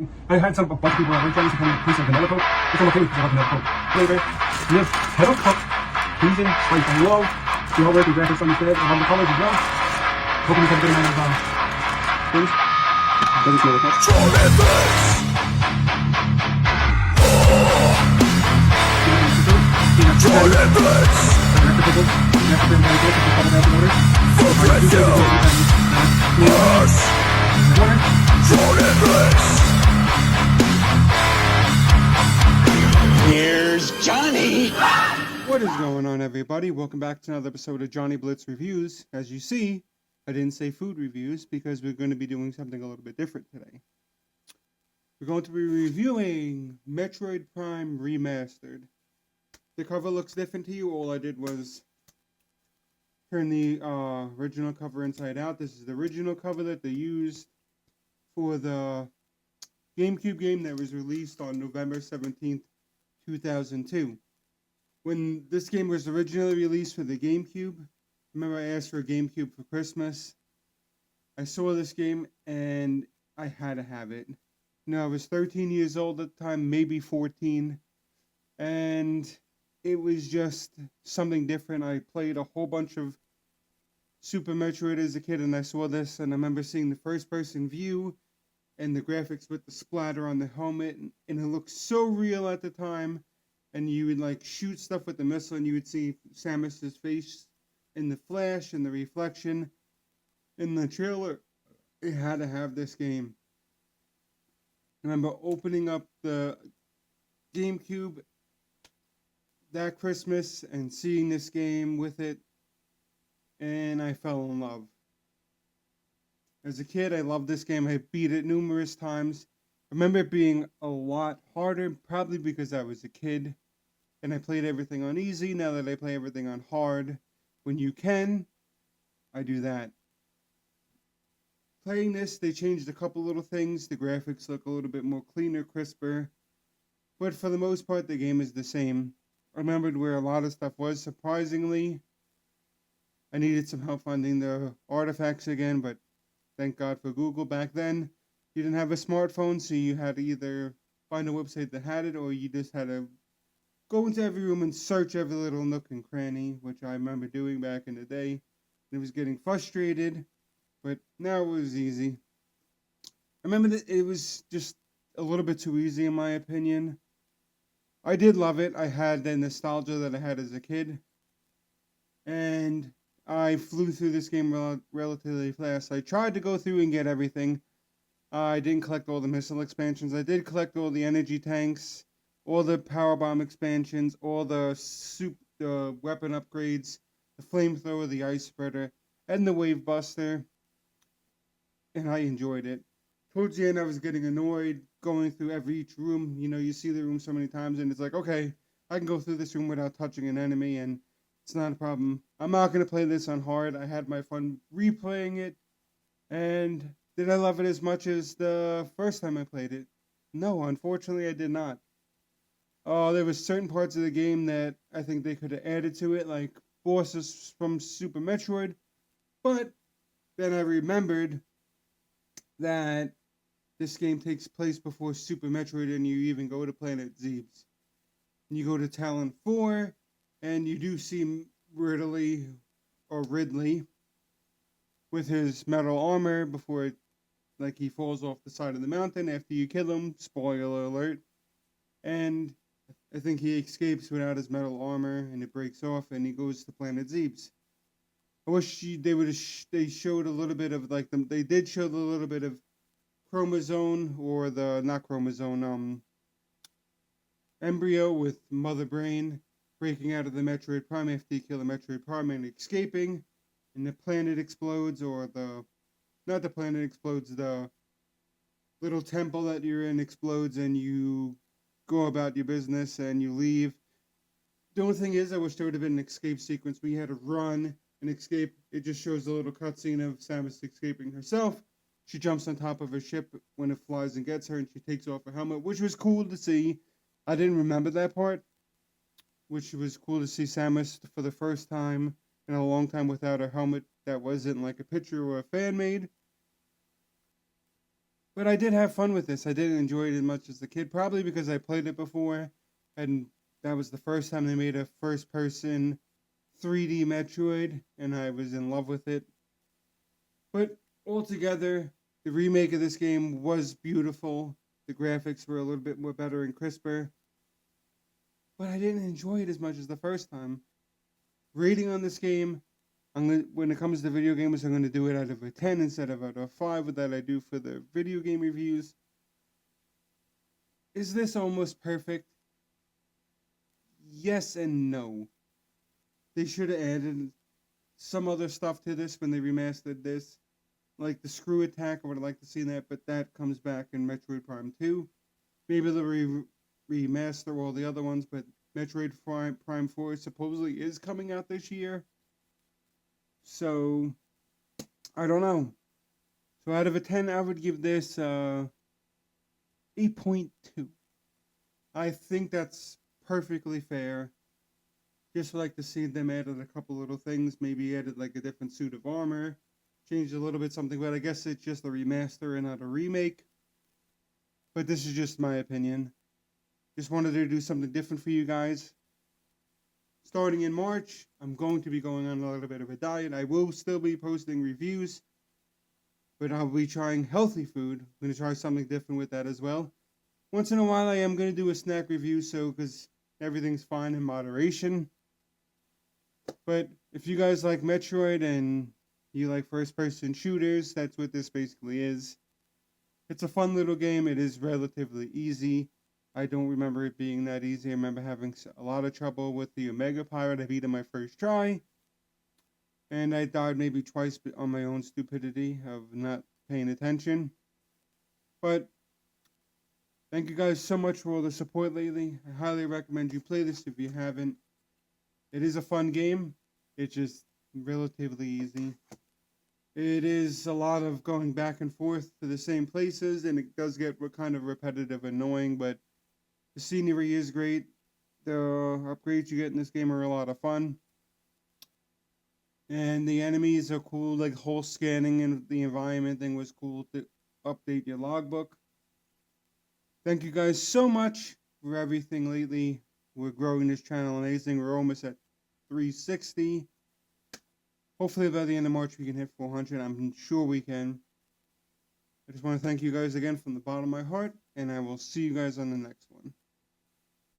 I had a bunch of people that were trying to come and piece of vanilla coke. It's okay because I have vanilla coke. Flavor, yes, kettle cooked, pleasing, spice and low. See how working graphics on the side. I love the colors as well. Hoping you have a good amount of things. Doesn't smell like much. Here's Johnny! What is going on, everybody? Welcome back to another episode of Johnny Blitz Reviews. As you see, I didn't say food reviews because we're going to be doing something a little bit different today. We're going to be reviewing Metroid Prime Remastered. The cover looks different to you. All I did was turn the original cover inside out. This is the original cover that they used for the GameCube game that was released on November 17th, 2002. When this game was originally released for the GameCube, remember I asked for a GameCube for Christmas. I saw this game and I had to have it. I was 13 years old at the time, maybe 14, and it was just something different. I played a whole bunch of Super Metroid as a kid, and I saw this, and I remember seeing the first-person view and the graphics with the splatter on the helmet, and it looked so real at the time. And you would like shoot stuff with the missile, and you would see Samus's face in the flash and the reflection in the trailer. It had to have this game. I remember opening up the GameCube that Christmas and seeing this game with it, and I fell in love. As a kid, I loved this game. I beat it numerous times. I remember it being a lot harder, probably because I was a kid and I played everything on easy. Now that I play everything on hard, when you can, I do that. Playing this, they changed a couple little things. The graphics look a little bit more cleaner, crisper, but for the most part, the game is the same. I remembered where a lot of stuff was. Surprisingly, I needed some help finding the artifacts again, but thank God for Google. Back then, you didn't have a smartphone, so you had to either find a website that had it, or you just had to go into every room and search every little nook and cranny, which I remember doing back in the day. It was getting frustrated, but now it was easy. I remember that it was just a little bit too easy in my opinion. I did love it. I had the nostalgia that I had as a kid, and I flew through this game relatively fast. I tried to go through and get everything. I didn't collect all the missile expansions. I did collect all the energy tanks, all the power bomb expansions, all the weapon upgrades, the flamethrower, the ice spreader, and the wave buster. And I enjoyed it. Towards the end, I was getting annoyed going through each room. You see the room so many times, and it's like, okay, I can go through this room without touching an enemy, and it's not a problem. I'm not going to play this on hard. I had my fun replaying it, and did I love it as much as the first time I played it? No, unfortunately, I did not. There was certain parts of the game that I think they could have added to it, like bosses from Super Metroid, but then I remembered that this game takes place before Super Metroid and you even go to Planet Zebes. And you go to Talon 4, and you do see Ridley with his metal armor before he falls off the side of the mountain after you kill him. Spoiler alert. And I think he escapes without his metal armor, and it breaks off, and he goes to Planet Zebes. I wish they showed a little bit of they did show a little bit of chromosome, or the not chromosome, embryo with Mother Brain breaking out of the Metroid Prime after you kill the Metroid Prime and escaping, and the planet explodes, or the little temple that you're in explodes, and you go about your business and you leave. The only thing is, I wish there would have been an escape sequence where you had to run and escape. It just shows a little cutscene of Samus escaping herself. She jumps on top of her ship when it flies and gets her, and she takes off her helmet, which was cool to see. I didn't remember that part, which was cool to see Samus for the first time in a long time without her helmet that wasn't like a picture or a fan made. But I did have fun with this. I didn't enjoy it as much as the kid, probably because I played it before, and that was the first time they made a first-person 3D Metroid, and I was in love with it. But altogether, the remake of this game was beautiful. The graphics were a little bit more better and crisper, but I didn't enjoy it as much as the first time. Rating on this game, when it comes to video games, I'm going to do it out of a 10 instead of out of a 5 that I do for the video game reviews. Is this almost perfect? Yes and no. They should have added some other stuff to this when they remastered this. Like the screw attack, I would have liked to see that, but that comes back in Metroid Prime 2. Maybe they'll remaster all the other ones, but Metroid Prime 4 supposedly is coming out this year. So, I don't know. So out of a 10, I would give this 8.2. I think that's perfectly fair. Just like to see them added a couple little things. Maybe added like a different suit of armor. Changed a little bit something, but I guess it's just a remaster and not a remake. But this is just my opinion. Just wanted to do something different for you guys. Starting in March, I'm going to be going on a little bit of a diet. I will still be posting reviews, but I'll be trying healthy food. I'm going to try something different with that as well. Once in a while, I am going to do a snack review, so because everything's fine in moderation. But if you guys like Metroid and you like first-person shooters, that's what this basically is. It's a fun little game. It is relatively easy. I don't remember it being that easy. I remember having a lot of trouble with the Omega Pirate. I beat it my first try. And I died maybe twice on my own stupidity of not paying attention. But thank you guys so much for all the support lately. I highly recommend you play this if you haven't. It is a fun game. It's just relatively easy. It is a lot of going back and forth to the same places, and it does get kind of repetitive, annoying, but the scenery is great. The upgrades you get in this game are a lot of fun. And the enemies are cool, like whole scanning and the environment thing was cool to update your logbook. Thank you guys so much for everything lately. We're growing this channel amazing. We're almost at 360. Hopefully by the end of March we can hit 400. I'm sure we can. I just want to thank you guys again from the bottom of my heart, and I will see you guys on the next one.